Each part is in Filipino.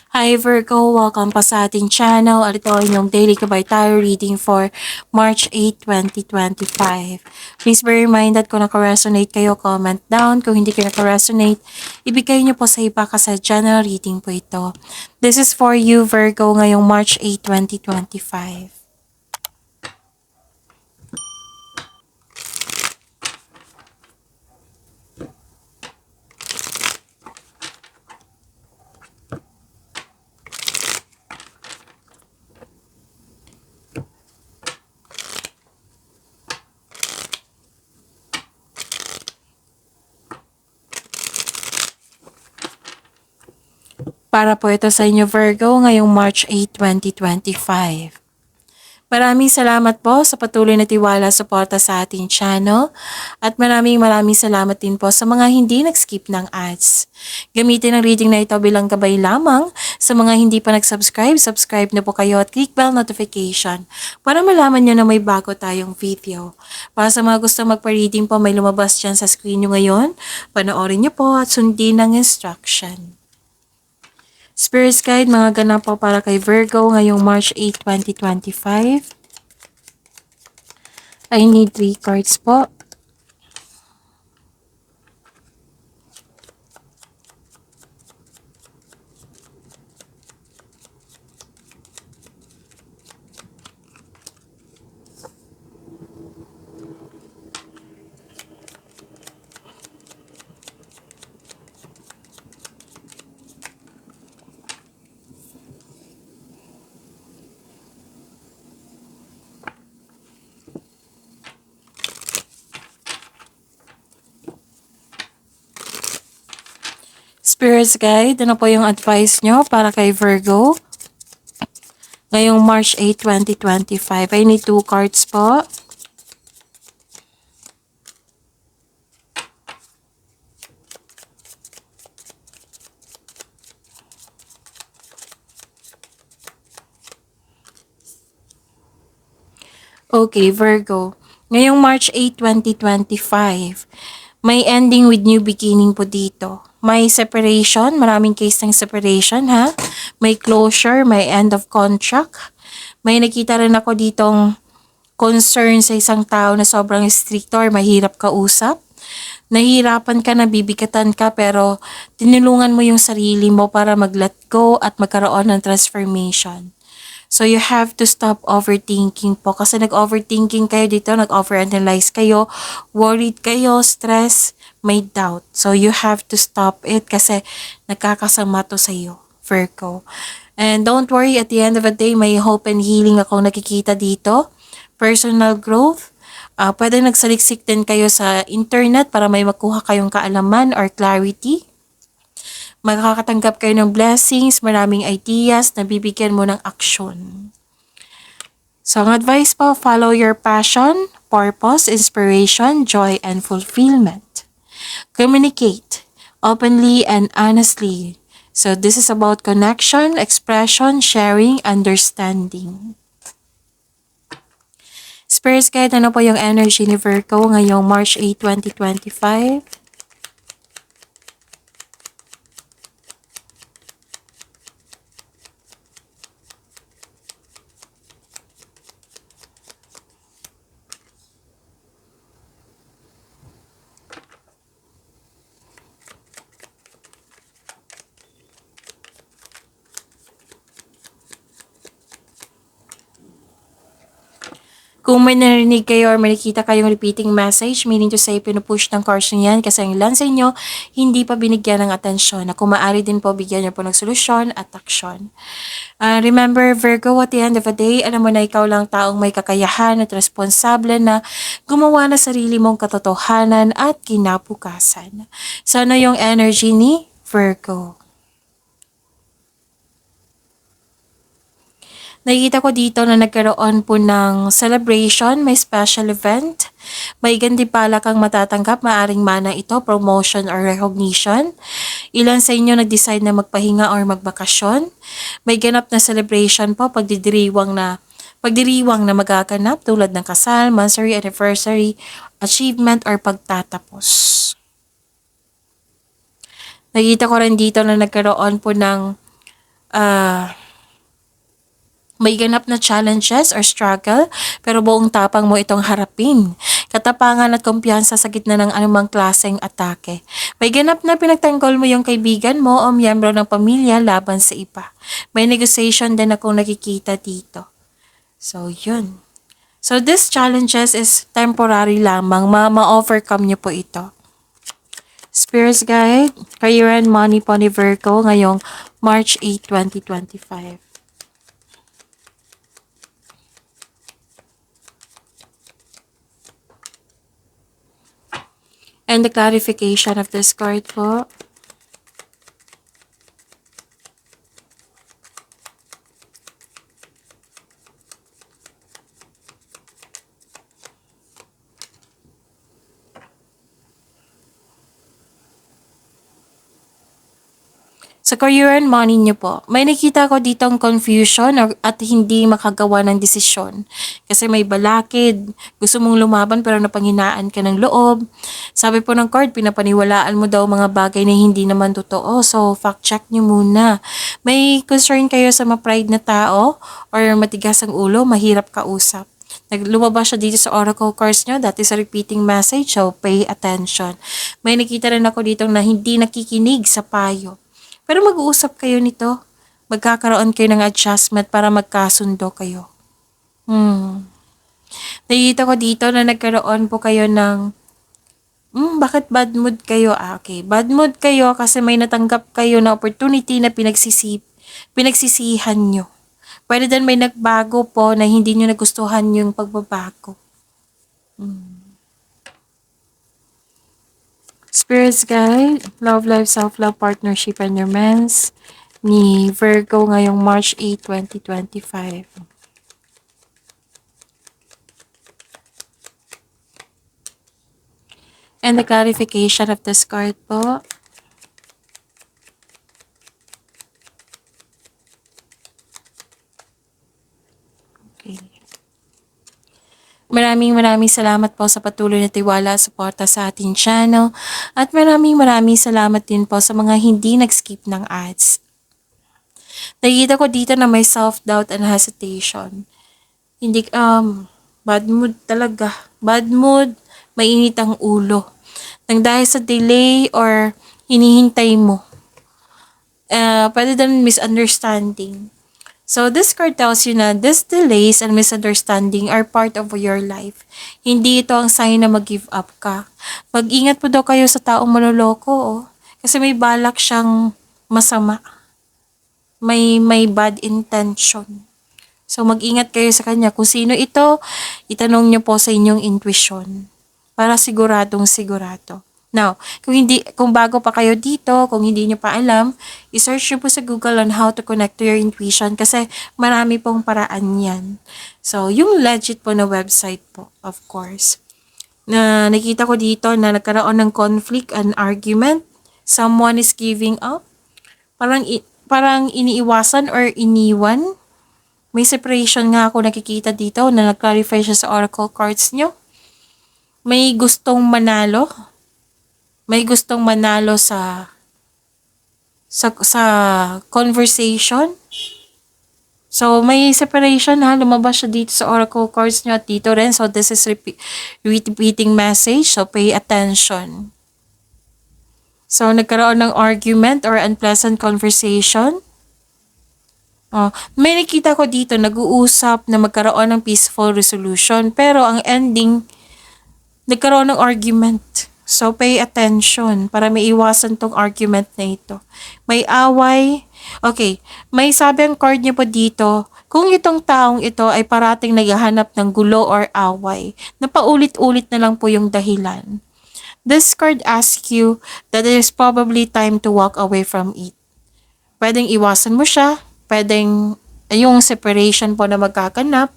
Hi Virgo, welcome pa sa ating channel at ito ay inyong daily kabay tayo reading for March 8, 2025. Please be reminded kung naka-resonate kayo, comment down. Kung hindi kayo naka-resonate, ibigay niyo po sa iba kasi general reading po ito. This is for you Virgo ngayong March 8, 2025. Para po ito sa inyo Virgo ngayong March 8, 2025. Maraming salamat po sa patuloy na tiwala suporta sa ating channel at maraming salamat din po sa mga hindi nag-skip ng ads. Gamitin ang reading na ito bilang gabay lamang sa mga hindi pa nag-subscribe, subscribe na po kayo at click bell notification para malaman nyo na may bago tayong video. Para sa mga gusto magpa-reading po, may lumabas dyan sa screen nyo ngayon. Panoorin nyo po at sundin ang instruction. Spirit Guide, mga ganap po para kay Virgo ngayong March 8, 2025. I need 3 cards po. Spirits Guide, ano po yung advice nyo para kay Virgo? Ngayong March 8, 2025. I need 2 cards po. Okay, Virgo. Ngayong March 8, 2025, may ending with new beginning po dito. May separation, maraming case ng separation ha. May closure, may end of contract. May nakita rin ako ditong concern sa isang tao na sobrang stricto or mahirap kausap. Nahihirapan ka, nabibigatan ka, pero tinulungan mo yung sarili mo para mag-let go at magkaroon ng transformation. So you have to stop overthinking po kasi nag-overthinking kayo dito, nag-overanalyze kayo, worried kayo, stress, may doubt. So you have to stop it kasi nagkakasama to sa iyo, Virgo. And don't worry, at the end of the day, may hope and healing ako nakikita dito. Personal growth. Pwede nagsaliksik din kayo sa internet para may makuha kayong kaalaman or clarity. Makakatanggap kayo ng blessings, maraming ideas na bibigyan mo ng aksyon. So, ang advice po, follow your passion, purpose, inspiration, joy, and fulfillment. Communicate openly and honestly. So, this is about connection, expression, sharing, understanding. Spirit Guide, ano po yung energy ni Virgo ngayong March 8, 2025? Kung may narinig kayo or may nakita kayong repeating message, meaning to say, pinupush ng cards nyo yan kasi ang ilan sa inyo hindi pa binigyan ng atensyon. Na kung maaari din po, bigyan nyo po ng solusyon at aksyon. Remember, Virgo, at the end of the day, alam mo na ikaw lang taong may kakayahan at responsable na gumawa na sarili mong katotohanan at kinabukasan. So, ano yung energy ni Virgo? Nakikita ko dito na nagkaroon po ng celebration, may special event. May gantimpala kang matatanggap, maaring mana ito, promotion or recognition. Ilan sa inyo nag-decide na magpahinga or magbakasyon. May ganap na celebration po, pagdiriwang na magaganap tulad ng kasal, monthsary, anniversary, achievement, or pagtatapos. Nakita ko rin dito na nagkaroon po ng ah, may ganap na challenges or struggle, pero buong tapang mo itong harapin. Katapangan at kumpiyansa sa gitna ng anumang klaseng atake. May ganap na pinagtanggol mo yung kaibigan mo o miyembro ng pamilya laban sa iba. May negotiation din akong nakikita dito. So, yun. So, this challenges is temporary lamang. Ma-overcome niyo po ito. Spirits Guide, Career and Money po ni Virgo ngayong March 8, 2025. And the clarification of this card po. Sa career and money niyo po, may nakita ko ditong confusion at hindi makagawa ng desisyon. Kasi may balakid, gusto mong lumaban pero napanghinaan ka ng loob. Sabi po ng card, pinapaniwalaan mo daw mga bagay na hindi naman totoo. So, fact check niyo muna. May concern kayo sa ma-pride na tao or matigas ang ulo, mahirap kausap. Lumabas siya dito sa oracle cards nyo. That is a repeating message, so pay attention. May nakita rin ako dito na hindi nakikinig sa payo. Pero mag-uusap kayo nito. Magkakaroon kayo ng adjustment para magkasundo kayo. Nakikita ko dito na nagkaroon po kayo ng bakit bad mood kayo? Okay. Bad mood kayo kasi may natanggap kayo na opportunity na pinagsisihan nyo. Pwede din may nagbago po na hindi nyo nagustuhan yung pagbabago. Spirits Guide, Love Life, Self-Love, Partnership, and Romance ni Virgo ngayong March 8, 2025. And the clarification of this card po. Okay. Maraming salamat po sa patuloy na tiwala at suporta sa ating channel. At maraming salamat din po sa mga hindi nag-skip ng ads. Nakikita ko dito na may self-doubt and hesitation. Hindi, bad mood talaga. Bad mood, mainit ang ulo. Nang dahil sa delay or hinihintay mo. Pwede din misunderstanding. So, this card tells you na these delays and misunderstanding are part of your life. Hindi ito ang sign na mag-give up ka. Mag-ingat po daw kayo sa taong manloloko, oh. Kasi may balak siyang masama. May bad intention. So, mag-ingat kayo sa kanya. Kung sino ito, itanong niyo po sa inyong intuition. Para siguradong sigurado. Now, kung bago pa kayo dito, kung hindi nyo pa alam, i-search nyo po sa Google on how to connect to your intuition kasi marami pong paraan yan. So, yung legit po na website po, of course. Na nakita ko dito na nagkaroon ng conflict and argument. Someone is giving up. Parang iniiwasan or iniwan. May separation nga ako nakikita dito na nag-clarify siya sa oracle cards nyo. May gustong manalo. May gustong manalo sa conversation. So, may separation ha. Lumabas siya dito sa oracle cards nyo at dito rin. So, this is repeating message. So, pay attention. So, nagkaroon ng argument or unpleasant conversation. May nakita ko dito, nag-uusap na magkaroon ng peaceful resolution. Pero, ang ending, nagkaroon ng argument. So, pay attention para may iwasan tong argument na ito. May away. Okay, may sabi ang card niyo po dito, kung itong taong ito ay parating naghahanap ng gulo or away, na paulit-ulit na lang po yung dahilan. This card asks you that it is probably time to walk away from it. Pwedeng iwasan mo siya, pwedeng yung separation po na magkakanap.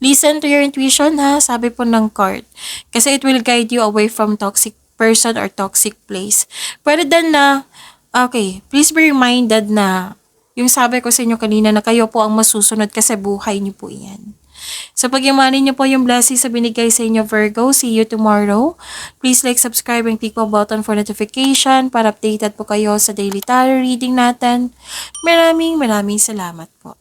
Listen to your intuition ha, sabi po ng card. Kasi it will guide you away from toxic person or toxic place. Pwede din na, okay, please be reminded na, yung sabi ko sa inyo kanina na kayo po ang masusunod kasi buhay niyo po yan. So pagyamanin niyo po yung blessings sa binigay sa inyo, Virgo. See you tomorrow. Please like, subscribe, and click po button for notification para updated po kayo sa daily tarot reading natin. Maraming salamat po.